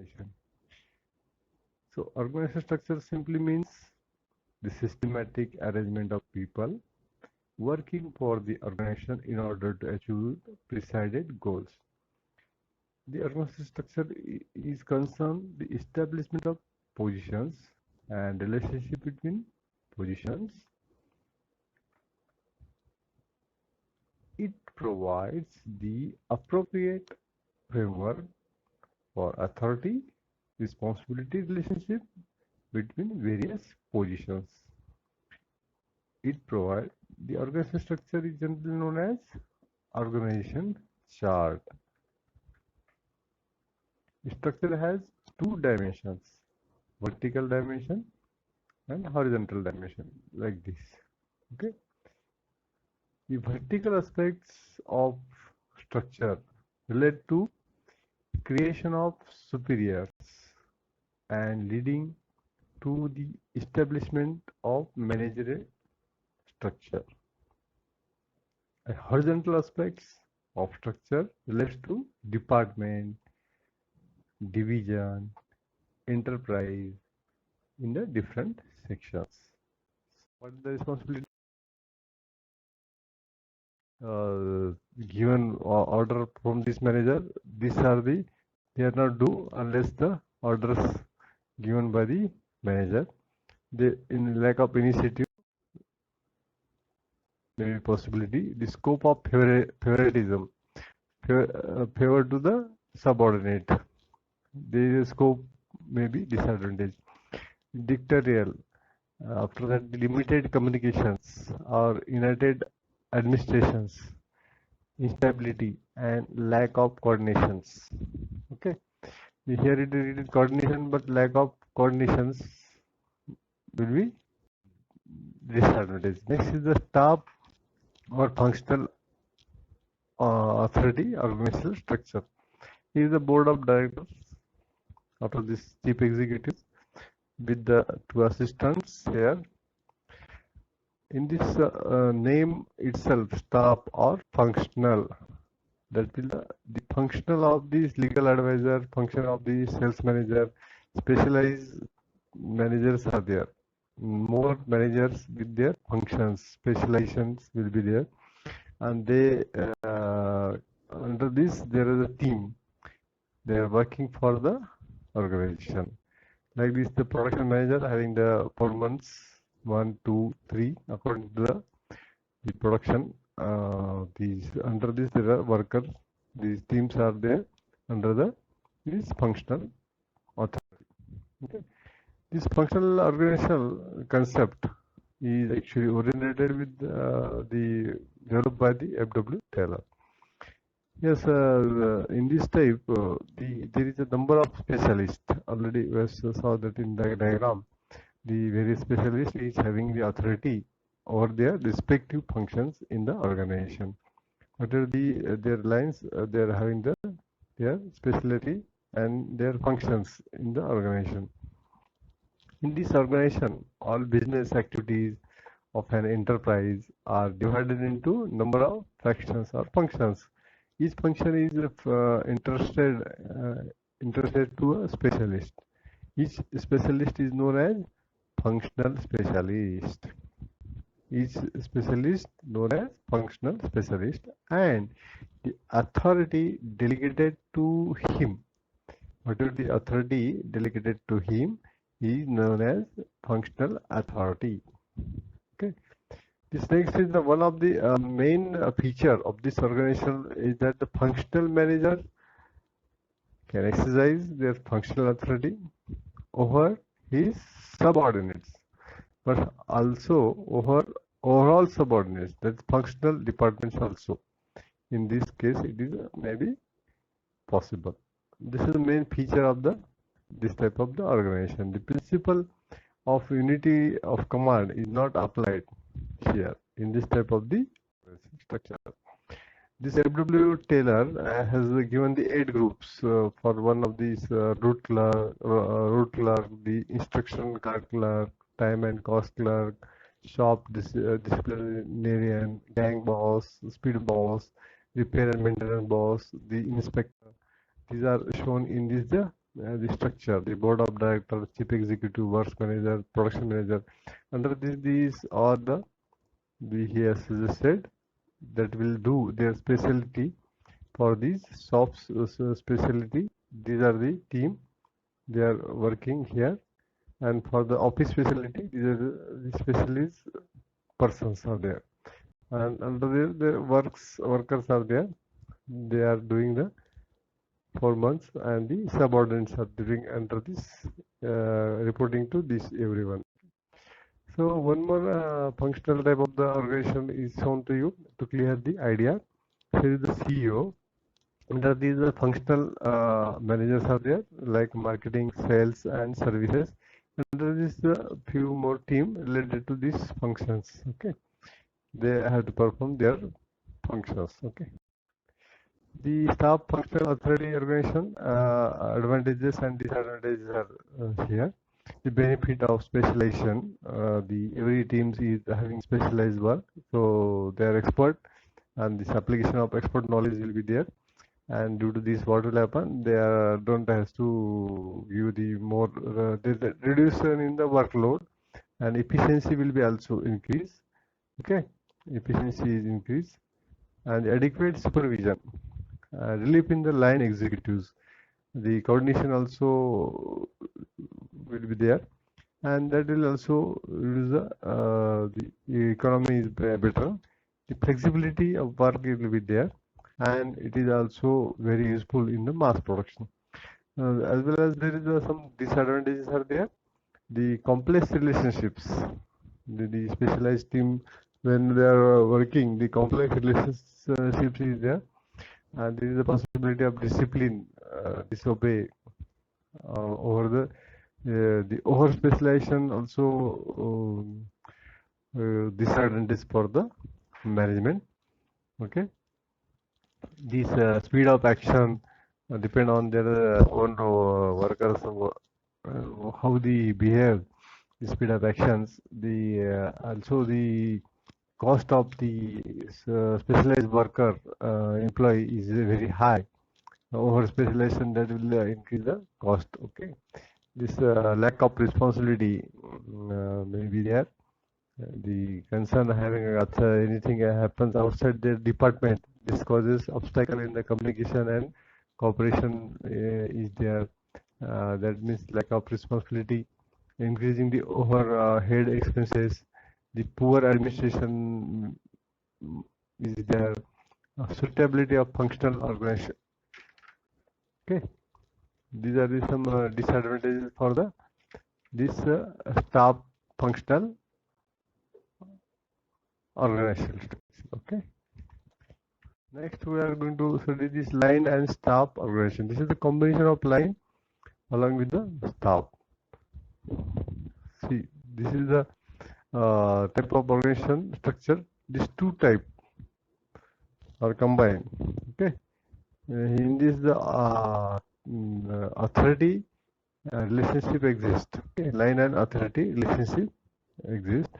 organization. So organization structure simply means the systematic arrangement of people working for the organization in order to achieve presided goals. The organization structure is concerned the establishment of positions and relationship between positions. It provides the appropriate framework for authority, responsibility relationship between various positions. It provides the organization structure is generally known as organization chart. The structure has two dimensions, vertical dimension and horizontal dimension, like this. Okay. The vertical aspects of structure relate to creation of superiors and leading to the establishment of managerial structure. And horizontal aspects of structure relates to department, division, enterprise in the different sections. What is the responsibility? Given order from this manager, these are the they are not due unless the orders given by the manager. They in lack of initiative, maybe possibility. The scope of favoritism, favor to the subordinate. The scope may be disadvantage. Dictatorial. After that, limited communications or united administrations, instability and lack of coordinations. Okay, here it is coordination, but lack of coordinations will be disadvantage. Next is the staff or functional authority organizational structure. Here is the board of directors after this chief executive with the two assistants here. In this name itself, staff or functional, that will the functional of this legal advisor, function of the sales manager, specialized managers are there. More managers with their functions, specializations will be there, and they under this there is a team. They are working for the organization. Like this, the production manager having the performance 1, 2, 3 according to the production. These under this there are workers. These teams are there under this functional authority. Okay. This functional organizational concept is actually originated with developed by the F.W. Taylor. Yes, in this type, there is a number of specialists. Already we saw that in the diagram. The various specialists is having the authority over their respective functions in the organization. What are their lines? They are having their specialty and their functions in the organization. In this organization, all business activities of an enterprise are divided into number of fractions or functions. Each function is interested to a specialist. Each specialist is known as functional specialist. Each specialist known as functional specialist, and the authority delegated to him. What is the authority delegated to him is known as functional authority. Okay. This next is the one of the main feature of this organization is that the functional manager can exercise their functional authority over his subordinates, but also over overall subordinates, that's functional departments also. In this case, it is maybe possible. This is the main feature of this type of the organization. The principle of unity of command is not applied here in this type of the structure. This F.W. Taylor has given the 8 groups for one of these root clerk, the instruction clerk, time and cost clerk, shop disciplinarian, gang boss, speed boss, repair and maintenance boss, the inspector. These are shown in this the structure, the board of directors, chief executive, works manager, production manager. Under this, these are he has suggested that will do their specialty for these soft specialty. These are the team they are working here, and for the office specialty, these are the specialist persons are there, and under there the workers are there. They are doing the 4 months, and the subordinates are doing under this reporting to this everyone. So one more functional type of the organization is shown to you to clear the idea. Here is the CEO. Under these the functional managers are there, like marketing, sales, and services. Under this, few more team related to these functions. Okay, they have to perform their functions. Okay. The staff functional authority organization advantages and disadvantages are here. The benefit of specialization, the every team is having specialized work, so they are expert, and this application of expert knowledge will be there. And due to this, what will happen? They don't have to give the more the reduction in the workload, and efficiency will be also increased. Okay, efficiency is increased, and adequate supervision, relief in the line executives. The coordination also will be there, and that will also use the economy is better. The flexibility of work will be there, and it is also very useful in the mass production. As well as there is some disadvantages are there. The complex relationships, the specialized team when they are working, the complex relationships is there, and there is a possibility of discipline disobey over the over specialization also disadvantage for the management. Okay, this speed of action depend on their own workers how they behave. The speed of actions, the also the cost of the specialized worker employee is very high. Over specialization that will increase the cost. Okay, this lack of responsibility may be there. The concern having anything happens outside their department, this causes obstacle in the communication and cooperation is there. That means lack of responsibility, increasing the overhead expenses, the poor administration is there, suitability of functional organization. Okay, these are some disadvantages for this staff functional organizational structure. Okay. Next, we are going to study this line and staff organization. This is the combination of line along with the staff. See, this is the type of organization structure. These two types are combined. Okay. In this, the authority relationship exists. Okay. Line and authority relationship exists.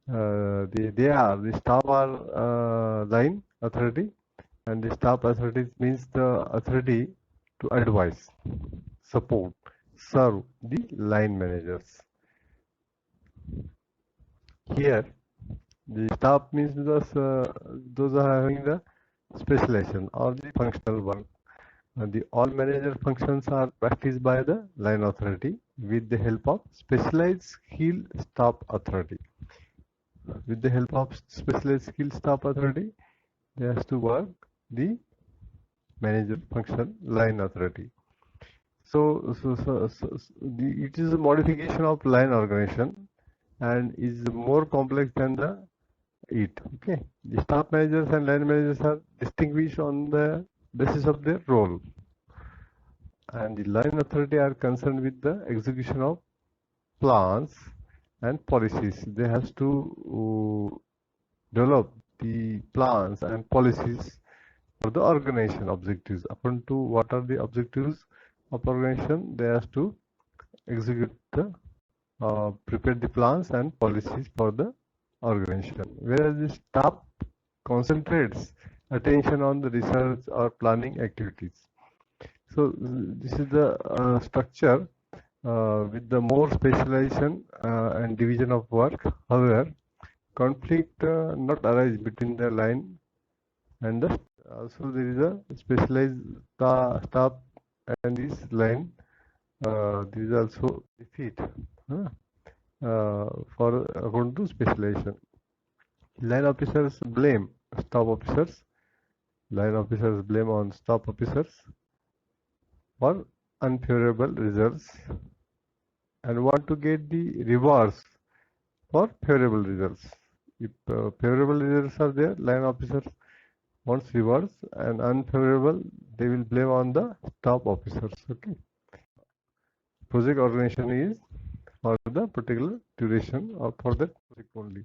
The staff are line authority, and the staff authority means the authority to advise, support, serve the line managers. Here, the staff means those are having the specialization or the functional work. And the all manager functions are practiced by the line authority with the help of specialized skill staff authority. With the help of specialized skill staff authority, they has to work the manager function line authority. So it is a modification of line organization and is more complex than it. Okay, the staff managers and line managers are distinguished on the basis of their role, and the line authority are concerned with the execution of plans and policies. They have to develop the plans and policies for the organization objectives. According to what are the objectives of organization, they have to execute the prepare the plans and policies for the organization. Whereas the staff concentrates attention on the research or planning activities. So this is the structure with the more specialization and division of work. However, conflict not arise between the line and the also there is a specialized staff and this line. This is also defeat for according to specialization. Line officers blame staff officers. Line officers blame on staff officers for unfavorable results and want to get the rewards for favorable results. If favorable results are there, line officers wants rewards, and unfavorable they will blame on the staff officers. Okay. Project organization is for the particular duration or for that project only.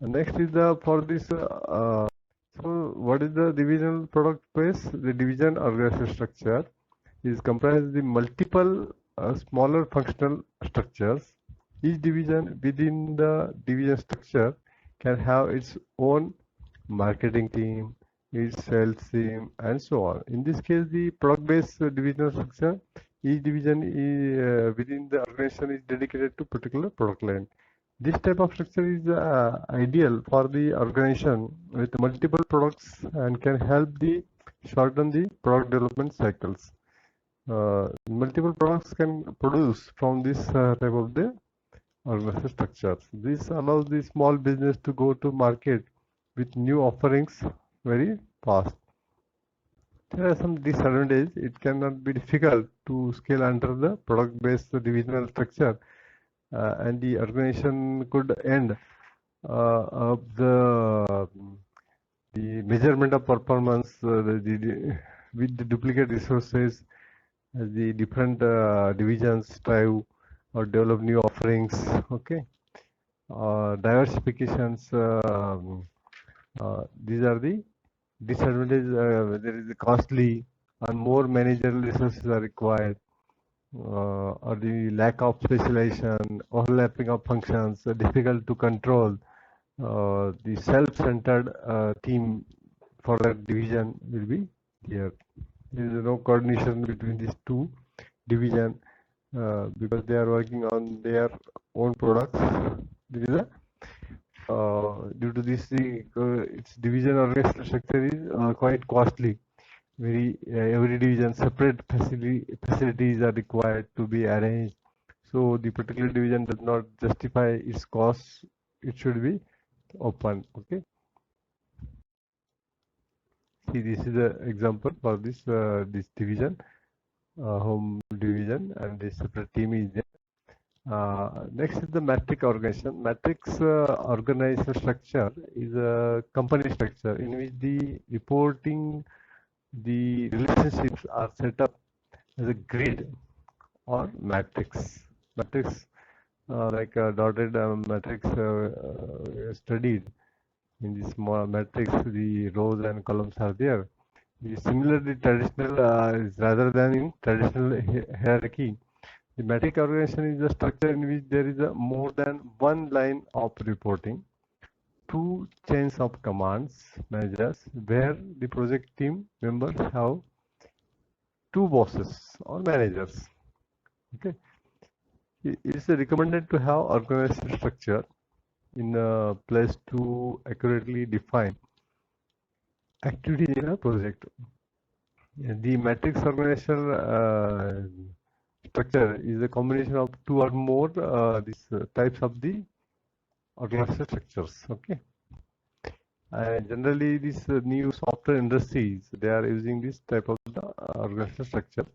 And next is the for this. So what is the divisional product base? The division organization structure is comprised the multiple smaller functional structures. Each division within the division structure can have its own marketing team, its sales team, and so on. In this case, the product-based divisional structure, each division is, within the organization is dedicated to particular product line. This type of structure is ideal for the organization with multiple products and can help the shorten the product development cycles. Multiple products can produce from this type of the organizational structures. This allows the small business to go to market with new offerings very fast. There are some disadvantages. It cannot be difficult to scale under the product-based divisional structure, and the organization could end of the measurement of performance with the duplicate resources as the different divisions strive or develop new offerings. Okay, diversifications. These are the disadvantages. There is a costly and more managerial resources are required, or the lack of specialization, overlapping of functions, difficult to control. The self-centered team for that division will be here. There is no coordination between these two division because they are working on their own products. There is a due to this, its division organizational structure is quite costly. Every division separate facilities are required to be arranged. So the particular division does not justify its costs. It should be open. Okay. See, this is the example for this this division, home division, and this separate team is there. Next is the matrix organization. Matrix organizational structure is a company structure in which the reporting, the relationships are set up as a grid or matrix. Matrix, like a dotted matrix studied. In this matrix, the rows and columns are there. Similarly, traditional is rather than in traditional hierarchy. The matrix organization is a structure in which there is a more than one line of reporting, two chains of commands, managers, where the project team members have two bosses or managers. Okay, it is recommended to have organizational structure in a place to accurately define activities in a project. The matrix organizational structure is a combination of two or more these types of the organizational structures. Okay, and generally these new software industries, they are using this type of the organizational structure.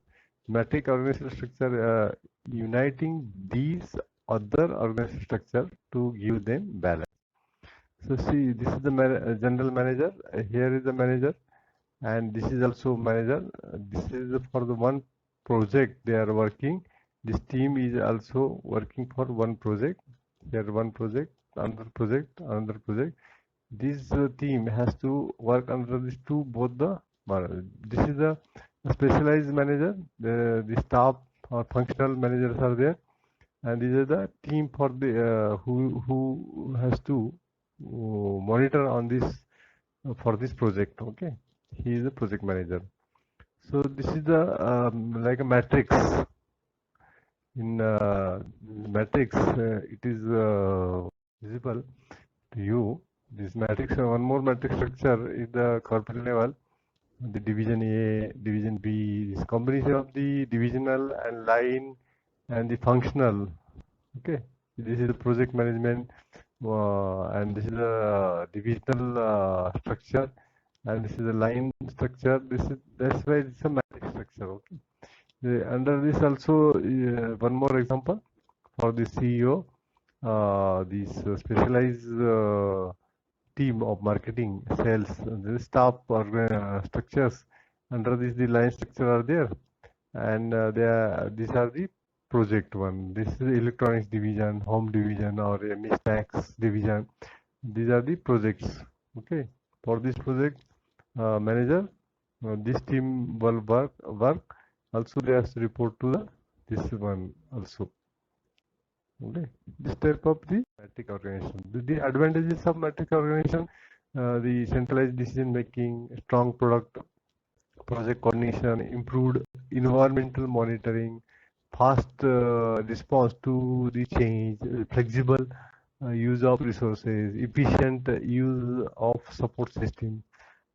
Matrix organizational structure uniting these other organizational structure to give them balance. So see, this is the general manager. Here is the manager, and this is also manager. This is for the one project they are working. This team is also working for one project. Here one project, another project, another project. This team has to work under these two both the. This is the specialized manager. The staff or functional managers are there, and this is the team for the who has to monitor on this for this project. Okay, he is the project manager. So this is the like a matrix. In matrix, it is visible to you. This matrix, one more matrix structure is the corporate level. The division A, division B, this combination of the divisional and line and the functional. Okay, this is the project management, and this is the divisional structure, and this is the line structure. This is that's why it's a matrix structure. Okay. Under this also one more example for the CEO, this specialized team of marketing, sales, the staff structures. Under this, the line structure are there, and these are the project one. This is the electronics division, home division, or any snacks division. These are the projects. Okay, for this project manager, this team will work. Also, they have to report to this one also. Okay, this type of the matrix organization. The advantages of matrix organization: the centralized decision making, strong project coordination, improved environmental monitoring, fast response to the change, flexible use of resources, efficient use of support system.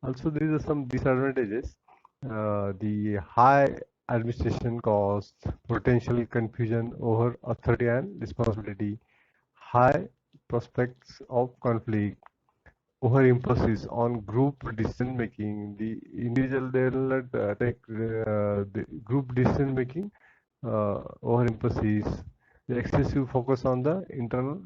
Also, there are some disadvantages. The high administration costs, potential confusion over authority and responsibility, high prospects of conflict, overemphasis on group decision making. The individual they will not take the group decision making, overemphasis, the excessive focus on the internal